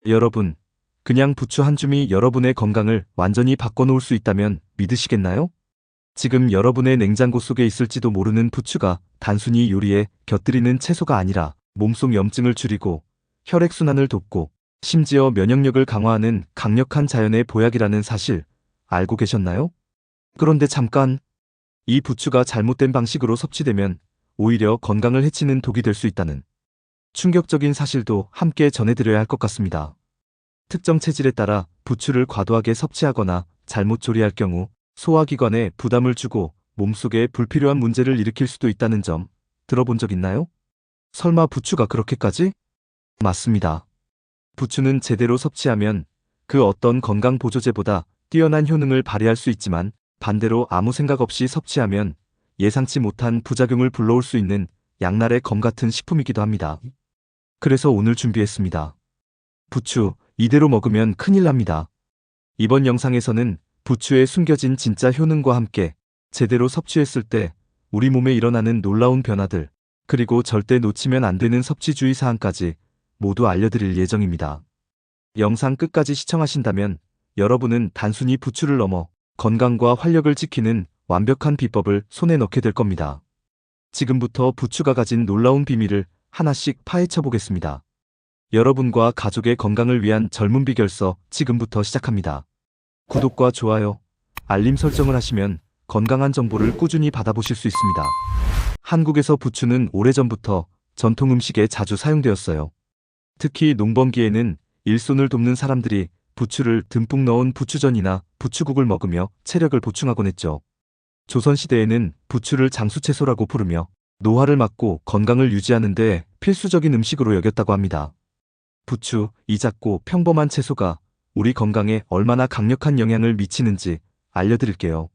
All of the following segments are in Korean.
여러분, 그냥 부추 한 줌이 여러분의 건강을 완전히 바꿔놓을 수 있다면 믿으시겠나요? 지금 여러분의 냉장고 속에 있을지도 모르는 부추가 단순히 요리에 곁들이는 채소가 아니라 몸속 염증을 줄이고 혈액순환을 돕고 심지어 면역력을 강화하는 강력한 자연의 보약이라는 사실 알고 계셨나요? 그런데 잠깐, 이 부추가 잘못된 방식으로 섭취되면 오히려 건강을 해치는 독이 될 수 있다는 충격적인 사실도 함께 전해드려야 할 것 같습니다. 특정 체질에 따라 부추를 과도하게 섭취하거나 잘못 조리할 경우 소화기관에 부담을 주고 몸속에 불필요한 문제를 일으킬 수도 있다는 점 들어본 적 있나요? 설마 부추가 그렇게까지? 맞습니다. 부추는 제대로 섭취하면 그 어떤 건강 보조제보다 뛰어난 효능을 발휘할 수 있지만 반대로 아무 생각 없이 섭취하면 예상치 못한 부작용을 불러올 수 있는 양날의 검 같은 식품이기도 합니다. 그래서 오늘 준비했습니다. 부추, 이대로 먹으면 큰일 납니다. 이번 영상에서는 부추에 숨겨진 진짜 효능과 함께 제대로 섭취했을 때 우리 몸에 일어나는 놀라운 변화들, 그리고 절대 놓치면 안 되는 섭취 주의 사항까지 모두 알려드릴 예정입니다. 영상 끝까지 시청하신다면 여러분은 단순히 부추를 넘어 건강과 활력을 지키는 완벽한 비법을 손에 넣게 될 겁니다. 지금부터 부추가 가진 놀라운 비밀을 하나씩 파헤쳐 보겠습니다. 여러분과 가족의 건강을 위한 젊은 비결서 지금부터 시작합니다. 구독과 좋아요, 알림 설정을 하시면 건강한 정보를 꾸준히 받아보실 수 있습니다. 한국에서 부추는 오래전부터 전통 음식에 자주 사용되었어요. 특히 농번기에는 일손을 돕는 사람들이 부추를 듬뿍 넣은 부추전이나 부추국을 먹으며 체력을 보충하곤 했죠. 조선시대에는 부추를 장수채소라고 부르며 노화를 막고 건강을 유지하는 데 필수적인 음식으로 여겼다고 합니다. 부추, 이 작고 평범한 채소가 우리 건강에 얼마나 강력한 영향을 미치는지 알려드릴게요.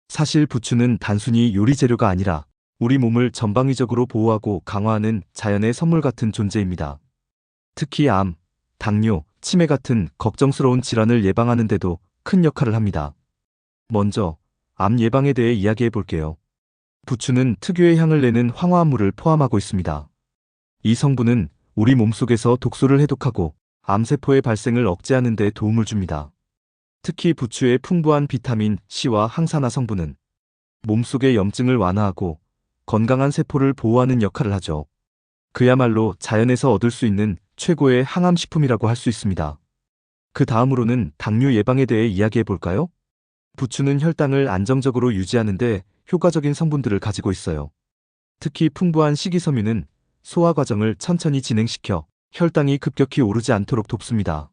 사실 부추는 단순히 요리 재료가 아니라 우리 몸을 전방위적으로 보호하고 강화하는 자연의 선물 같은 존재입니다. 특히 암, 당뇨, 치매 같은 걱정스러운 질환을 예방하는 데도 큰 역할을 합니다. 먼저 암 예방에 대해 이야기해 볼게요. 부추는 특유의 향을 내는 황화합물을 포함하고 있습니다. 이 성분은 우리 몸속에서 독소를 해독하고 암세포의 발생을 억제하는 데 도움을 줍니다. 특히 부추의 풍부한 비타민 C와 항산화 성분은 몸속의 염증을 완화하고 건강한 세포를 보호하는 역할을 하죠. 그야말로 자연에서 얻을 수 있는 최고의 항암식품이라고 할 수 있습니다. 그 다음으로는 당뇨 예방에 대해 이야기해 볼까요? 부추는 혈당을 안정적으로 유지하는 데 효과적인 성분들을 가지고 있어요. 특히 풍부한 식이섬유는 소화 과정을 천천히 진행시켜 혈당이 급격히 오르지 않도록 돕습니다.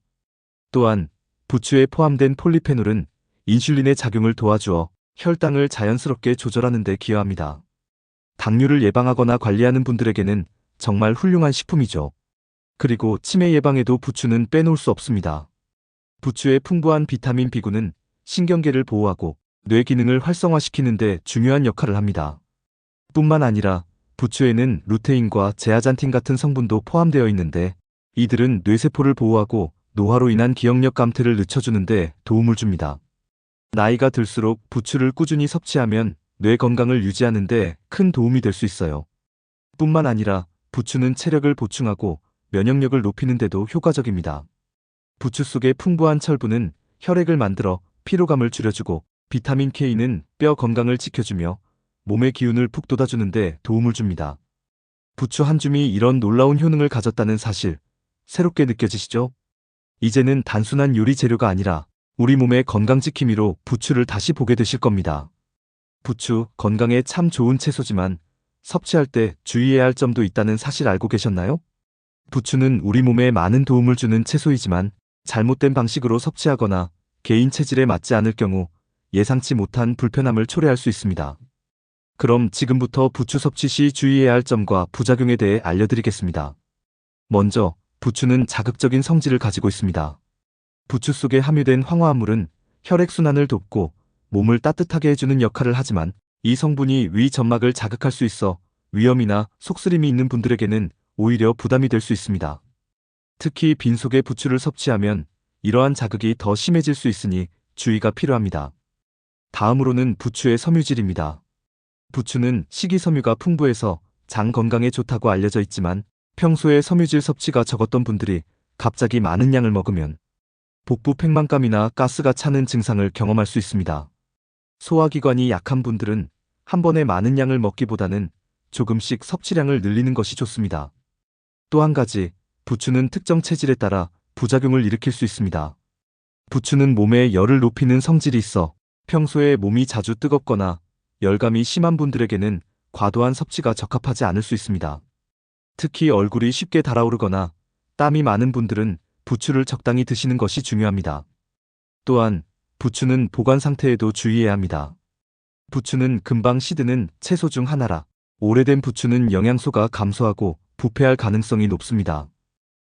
또한 부추에 포함된 폴리페놀은 인슐린의 작용을 도와주어 혈당을 자연스럽게 조절하는 데 기여합니다. 당뇨를 예방하거나 관리하는 분들에게는 정말 훌륭한 식품이죠. 그리고 치매 예방에도 부추는 빼놓을 수 없습니다. 부추의 풍부한 비타민 B군은 신경계를 보호하고 뇌 기능을 활성화시키는 데 중요한 역할을 합니다. 뿐만 아니라 부추에는 루테인과 제아잔틴 같은 성분도 포함되어 있는데 이들은 뇌세포를 보호하고 노화로 인한 기억력 감퇴를 늦춰주는 데 도움을 줍니다. 나이가 들수록 부추를 꾸준히 섭취하면 뇌 건강을 유지하는 데 큰 도움이 될 수 있어요. 뿐만 아니라 부추는 체력을 보충하고 면역력을 높이는 데도 효과적입니다. 부추 속의 풍부한 철분은 혈액을 만들어 피로감을 줄여주고 비타민 K는 뼈 건강을 지켜주며 몸의 기운을 푹 돋아주는 데 도움을 줍니다. 부추 한 줌이 이런 놀라운 효능을 가졌다는 사실, 새롭게 느껴지시죠? 이제는 단순한 요리 재료가 아니라 우리 몸의 건강지킴이로 부추를 다시 보게 되실 겁니다. 부추, 건강에 참 좋은 채소지만 섭취할 때 주의해야 할 점도 있다는 사실 알고 계셨나요? 부추는 우리 몸에 많은 도움을 주는 채소이지만 잘못된 방식으로 섭취하거나 개인 체질에 맞지 않을 경우 예상치 못한 불편함을 초래할 수 있습니다. 그럼 지금부터 부추 섭취 시 주의해야 할 점과 부작용에 대해 알려드리겠습니다. 먼저, 부추는 자극적인 성질을 가지고 있습니다. 부추 속에 함유된 황화합물은 혈액순환을 돕고 몸을 따뜻하게 해주는 역할을 하지만 이 성분이 위 점막을 자극할 수 있어 위염이나 속쓰림이 있는 분들에게는 오히려 부담이 될 수 있습니다. 특히 빈속에 부추를 섭취하면 이러한 자극이 더 심해질 수 있으니 주의가 필요합니다. 다음으로는 부추의 섬유질입니다. 부추는 식이섬유가 풍부해서 장 건강에 좋다고 알려져 있지만 평소에 섬유질 섭취가 적었던 분들이 갑자기 많은 양을 먹으면 복부 팽만감이나 가스가 차는 증상을 경험할 수 있습니다. 소화기관이 약한 분들은 한 번에 많은 양을 먹기보다는 조금씩 섭취량을 늘리는 것이 좋습니다. 또 한 가지, 부추는 특정 체질에 따라 부작용을 일으킬 수 있습니다. 부추는 몸에 열을 높이는 성질이 있어 평소에 몸이 자주 뜨겁거나 열감이 심한 분들에게는 과도한 섭취가 적합하지 않을 수 있습니다. 특히 얼굴이 쉽게 달아오르거나 땀이 많은 분들은 부추를 적당히 드시는 것이 중요합니다. 또한 부추는 보관 상태에도 주의해야 합니다. 부추는 금방 시드는 채소 중 하나라 오래된 부추는 영양소가 감소하고 부패할 가능성이 높습니다.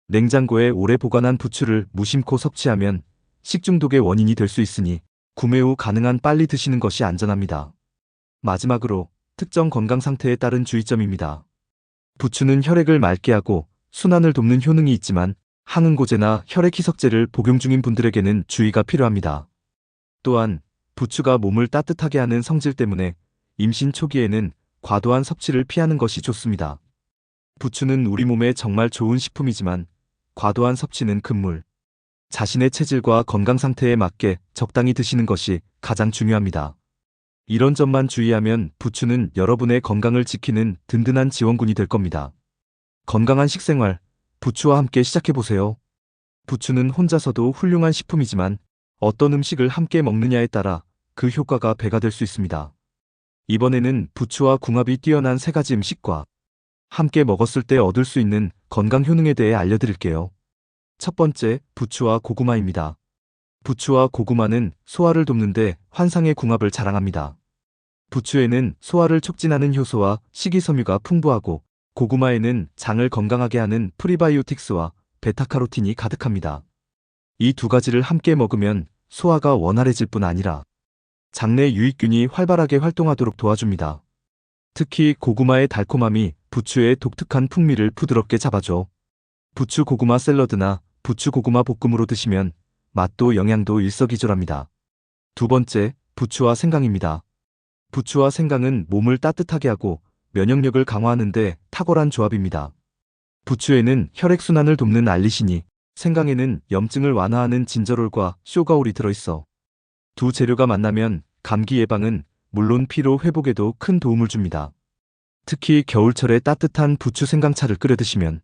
냉장고에 오래 보관한 부추를 무심코 섭취하면 식중독의 원인이 될 수 있으니 구매 후 가능한 빨리 드시는 것이 안전합니다. 마지막으로 특정 건강 상태에 따른 주의점입니다. 부추는 혈액을 맑게 하고 순환을 돕는 효능이 있지만 항응고제나 혈액 희석제를 복용 중인 분들에게는 주의가 필요합니다. 또한 부추가 몸을 따뜻하게 하는 성질 때문에 임신 초기에는 과도한 섭취를 피하는 것이 좋습니다. 부추는 우리 몸에 정말 좋은 식품이지만 과도한 섭취는 금물. 자신의 체질과 건강 상태에 맞게 적당히 드시는 것이 가장 중요합니다. 이런 점만 주의하면 부추는 여러분의 건강을 지키는 든든한 지원군이 될 겁니다. 건강한 식생활, 부추와 함께 시작해보세요. 부추는 혼자서도 훌륭한 식품이지만 어떤 음식을 함께 먹느냐에 따라 그 효과가 배가 될 수 있습니다. 이번에는 부추와 궁합이 뛰어난 3가지 음식과 함께 먹었을 때 얻을 수 있는 건강 효능에 대해 알려드릴게요. 첫 번째, 부추와 고구마입니다. 부추와 고구마는 소화를 돕는데 환상의 궁합을 자랑합니다. 부추에는 소화를 촉진하는 효소와 식이섬유가 풍부하고 고구마에는 장을 건강하게 하는 프리바이오틱스와 베타카로틴이 가득합니다. 이 2가지를 함께 먹으면 소화가 원활해질 뿐 아니라 장내 유익균이 활발하게 활동하도록 도와줍니다. 특히 고구마의 달콤함이 부추의 독특한 풍미를 부드럽게 잡아줘. 부추 고구마 샐러드나 부추 고구마 볶음으로 드시면 맛도 영양도 일석이조랍니다. 두 번째, 부추와 생강입니다. 부추와 생강은 몸을 따뜻하게 하고 면역력을 강화하는 데 탁월한 조합입니다. 부추에는 혈액순환을 돕는 알리신이, 생강에는 염증을 완화하는 진저롤과 쇼가올이 들어있어 두 재료가 만나면 감기 예방은 물론 피로 회복에도 큰 도움을 줍니다. 특히 겨울철에 따뜻한 부추 생강차를 끓여 드시면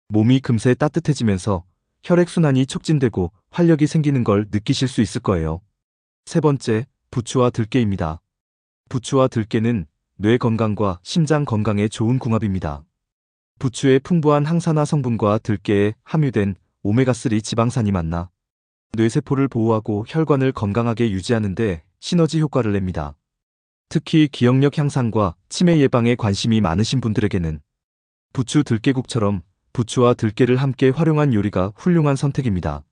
몸이 금세 따뜻해지면서 혈액순환이 촉진되고 활력이 생기는 걸 느끼실 수 있을 거예요. 세 번째, 부추와 들깨입니다. 부추와 들깨는 뇌 건강과 심장 건강에 좋은 궁합입니다. 부추의 풍부한 항산화 성분과 들깨에 함유된 오메가3 지방산이 만나 뇌세포를 보호하고 혈관을 건강하게 유지하는 데 시너지 효과를 냅니다. 특히 기억력 향상과 치매 예방에 관심이 많으신 분들에게는 부추 들깨국처럼 부추와 들깨를 함께 활용한 요리가 훌륭한 선택입니다.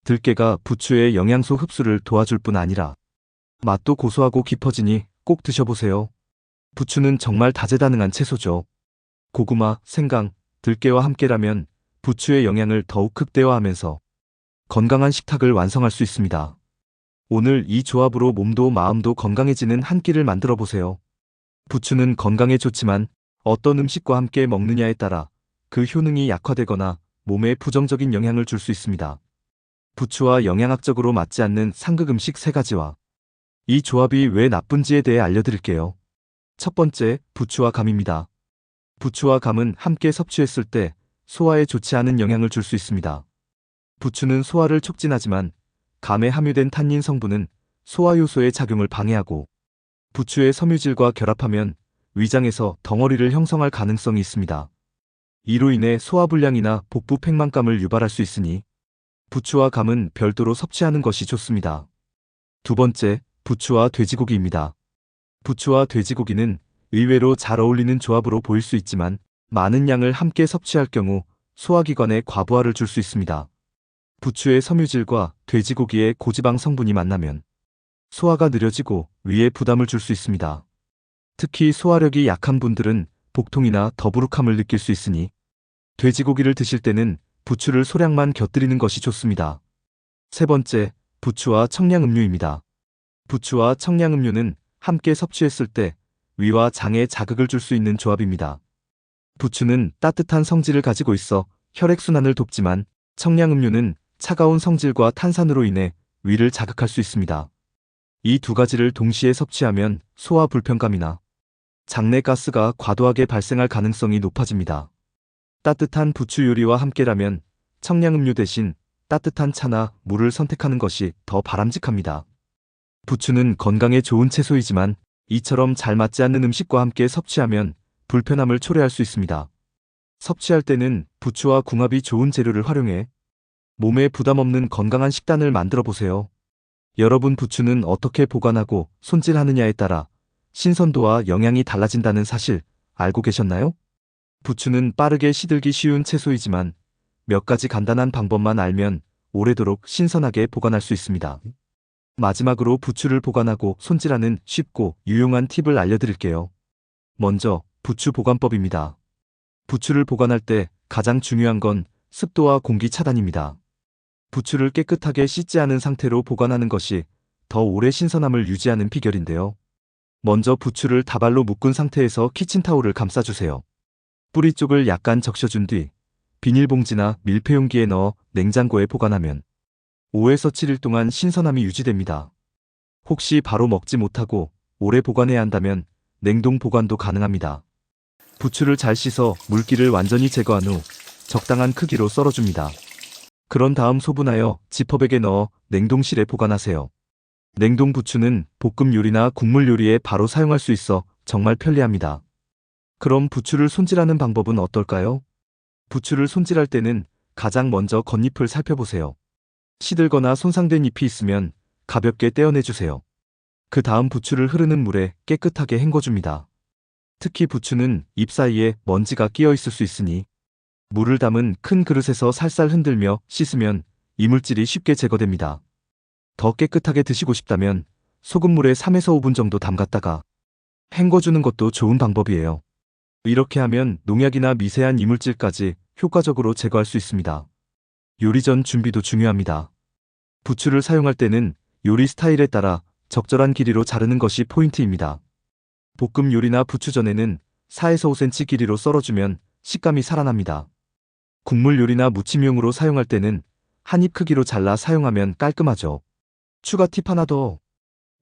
들깨가 부추의 영양소 흡수를 도와줄 뿐 아니라 맛도 고소하고 깊어지니 꼭 드셔보세요. 부추는 정말 다재다능한 채소죠. 고구마, 생강, 들깨와 함께라면 부추의 영양을 더욱 극대화하면서 건강한 식탁을 완성할 수 있습니다. 오늘 이 조합으로 몸도 마음도 건강해지는 한 끼를 만들어 보세요. 부추는 건강에 좋지만 어떤 음식과 함께 먹느냐에 따라 그 효능이 약화되거나 몸에 부정적인 영향을 줄 수 있습니다. 부추와 영양학적으로 맞지 않는 상극 음식 3가지와 이 조합이 왜 나쁜지에 대해 알려드릴게요. 첫 번째, 부추와 감입니다. 부추와 감은 함께 섭취했을 때 소화에 좋지 않은 영향을 줄 수 있습니다. 부추는 소화를 촉진하지만 감에 함유된 탄닌 성분은 소화 요소의 작용을 방해하고 부추의 섬유질과 결합하면 위장에서 덩어리를 형성할 가능성이 있습니다. 이로 인해 소화불량이나 복부 팽만감을 유발할 수 있으니 부추와 감은 별도로 섭취하는 것이 좋습니다. 두 번째, 부추와 돼지고기입니다. 부추와 돼지고기는 의외로 잘 어울리는 조합으로 보일 수 있지만 많은 양을 함께 섭취할 경우 소화기관에 과부하를 줄 수 있습니다. 부추의 섬유질과 돼지고기의 고지방 성분이 만나면 소화가 느려지고 위에 부담을 줄 수 있습니다. 특히 소화력이 약한 분들은 복통이나 더부룩함을 느낄 수 있으니 돼지고기를 드실 때는 부추를 소량만 곁들이는 것이 좋습니다. 세 번째, 부추와 청량음료입니다. 부추와 청량음료는 함께 섭취했을 때 위와 장에 자극을 줄 수 있는 조합입니다. 부추는 따뜻한 성질을 가지고 있어 혈액순환을 돕지만 청량음료는 차가운 성질과 탄산으로 인해 위를 자극할 수 있습니다. 이 두 가지를 동시에 섭취하면 소화 불편감이나 장내 가스가 과도하게 발생할 가능성이 높아집니다. 따뜻한 부추 요리와 함께라면 청량음료 대신 따뜻한 차나 물을 선택하는 것이 더 바람직합니다. 부추는 건강에 좋은 채소이지만 이처럼 잘 맞지 않는 음식과 함께 섭취하면 불편함을 초래할 수 있습니다. 섭취할 때는 부추와 궁합이 좋은 재료를 활용해 몸에 부담 없는 건강한 식단을 만들어 보세요. 여러분, 부추는 어떻게 보관하고 손질하느냐에 따라 신선도와 영양이 달라진다는 사실 알고 계셨나요? 부추는 빠르게 시들기 쉬운 채소이지만 몇 가지 간단한 방법만 알면 오래도록 신선하게 보관할 수 있습니다. 마지막으로 부추를 보관하고 손질하는 쉽고 유용한 팁을 알려드릴게요. 먼저 부추 보관법입니다. 부추를 보관할 때 가장 중요한 건 습도와 공기 차단입니다. 부추를 깨끗하게 씻지 않은 상태로 보관하는 것이 더 오래 신선함을 유지하는 비결인데요. 먼저 부추를 다발로 묶은 상태에서 키친타올을 감싸주세요. 뿌리 쪽을 약간 적셔준 뒤 비닐봉지나 밀폐용기에 넣어 냉장고에 보관하면 5에서 7일 동안 신선함이 유지됩니다. 혹시 바로 먹지 못하고 오래 보관해야 한다면 냉동 보관도 가능합니다. 부추를 잘 씻어 물기를 완전히 제거한 후 적당한 크기로 썰어줍니다. 그런 다음 소분하여 지퍼백에 넣어 냉동실에 보관하세요. 냉동 부추는 볶음 요리나 국물 요리에 바로 사용할 수 있어 정말 편리합니다. 그럼 부추를 손질하는 방법은 어떨까요? 부추를 손질할 때는 가장 먼저 겉잎을 살펴보세요. 시들거나 손상된 잎이 있으면 가볍게 떼어내주세요. 그 다음 부추를 흐르는 물에 깨끗하게 헹궈줍니다. 특히 부추는 잎 사이에 먼지가 끼어 있을 수 있으니 물을 담은 큰 그릇에서 살살 흔들며 씻으면 이물질이 쉽게 제거됩니다. 더 깨끗하게 드시고 싶다면 소금물에 3에서 5분 정도 담갔다가 헹궈주는 것도 좋은 방법이에요. 이렇게 하면 농약이나 미세한 이물질까지 효과적으로 제거할 수 있습니다. 요리 전 준비도 중요합니다. 부추를 사용할 때는 요리 스타일에 따라 적절한 길이로 자르는 것이 포인트입니다. 볶음 요리나 부추전에는 4에서 5cm 길이로 썰어주면 식감이 살아납니다. 국물 요리나 무침용으로 사용할 때는 한 입 크기로 잘라 사용하면 깔끔하죠. 추가 팁 하나 더.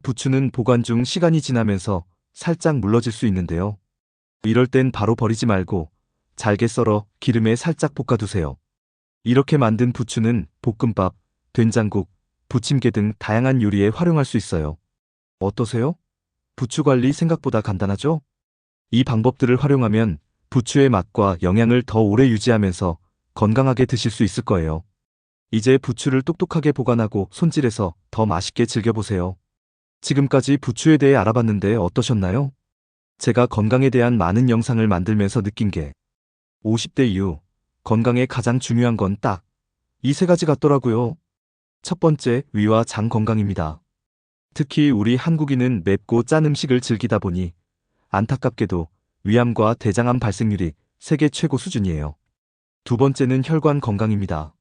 부추는 보관 중 시간이 지나면서 살짝 물러질 수 있는데요. 이럴 땐 바로 버리지 말고 잘게 썰어 기름에 살짝 볶아두세요. 이렇게 만든 부추는 볶음밥, 된장국, 부침개 등 다양한 요리에 활용할 수 있어요. 어떠세요? 부추 관리 생각보다 간단하죠? 이 방법들을 활용하면 부추의 맛과 영양을 더 오래 유지하면서 건강하게 드실 수 있을 거예요. 이제 부추를 똑똑하게 보관하고 손질해서 더 맛있게 즐겨보세요. 지금까지 부추에 대해 알아봤는데 어떠셨나요? 제가 건강에 대한 많은 영상을 만들면서 느낀 게 50대 이후 건강에 가장 중요한 건 딱 이 세 가지 같더라고요. 첫 번째, 위와 장 건강입니다. 특히 우리 한국인은 맵고 짠 음식을 즐기다 보니 안타깝게도 위암과 대장암 발생률이 세계 최고 수준이에요. 두 번째는 혈관 건강입니다.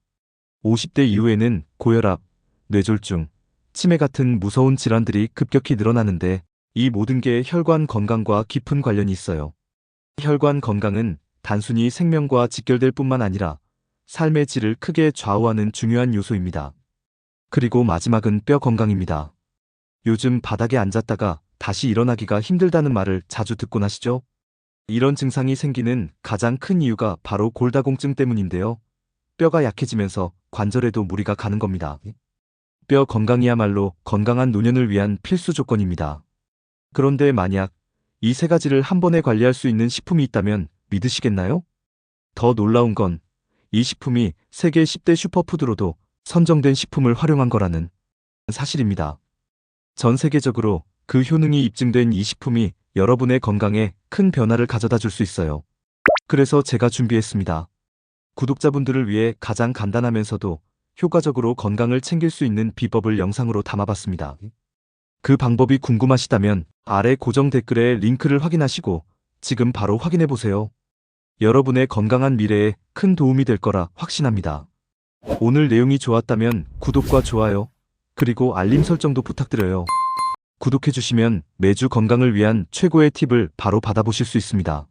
50대 이후에는 고혈압, 뇌졸중, 치매 같은 무서운 질환들이 급격히 늘어나는데 이 모든 게 혈관 건강과 깊은 관련이 있어요. 혈관 건강은 단순히 생명과 직결될 뿐만 아니라 삶의 질을 크게 좌우하는 중요한 요소입니다. 그리고 마지막은 뼈 건강입니다. 요즘 바닥에 앉았다가 다시 일어나기가 힘들다는 말을 자주 듣곤 하시죠? 이런 증상이 생기는 가장 큰 이유가 바로 골다공증 때문인데요. 뼈가 약해지면서 관절에도 무리가 가는 겁니다. 뼈 건강이야말로 건강한 노년을 위한 필수 조건입니다. 그런데 만약 이 세 가지를 한 번에 관리할 수 있는 식품이 있다면 믿으시겠나요? 더 놀라운 건 이 식품이 세계 10대 슈퍼푸드로도 선정된 식품을 활용한 거라는 사실입니다. 전 세계적으로 그 효능이 입증된 이 식품이 여러분의 건강에 큰 변화를 가져다 줄 수 있어요. 그래서 제가 준비했습니다. 구독자분들을 위해 가장 간단하면서도 효과적으로 건강을 챙길 수 있는 비법을 영상으로 담아봤습니다. 그 방법이 궁금하시다면 아래 고정 댓글에 링크를 확인하시고 지금 바로 확인해보세요. 여러분의 건강한 미래에 큰 도움이 될 거라 확신합니다. 오늘 내용이 좋았다면 구독과 좋아요, 그리고 알림 설정도 부탁드려요. 구독해주시면 매주 건강을 위한 최고의 팁을 바로 받아보실 수 있습니다.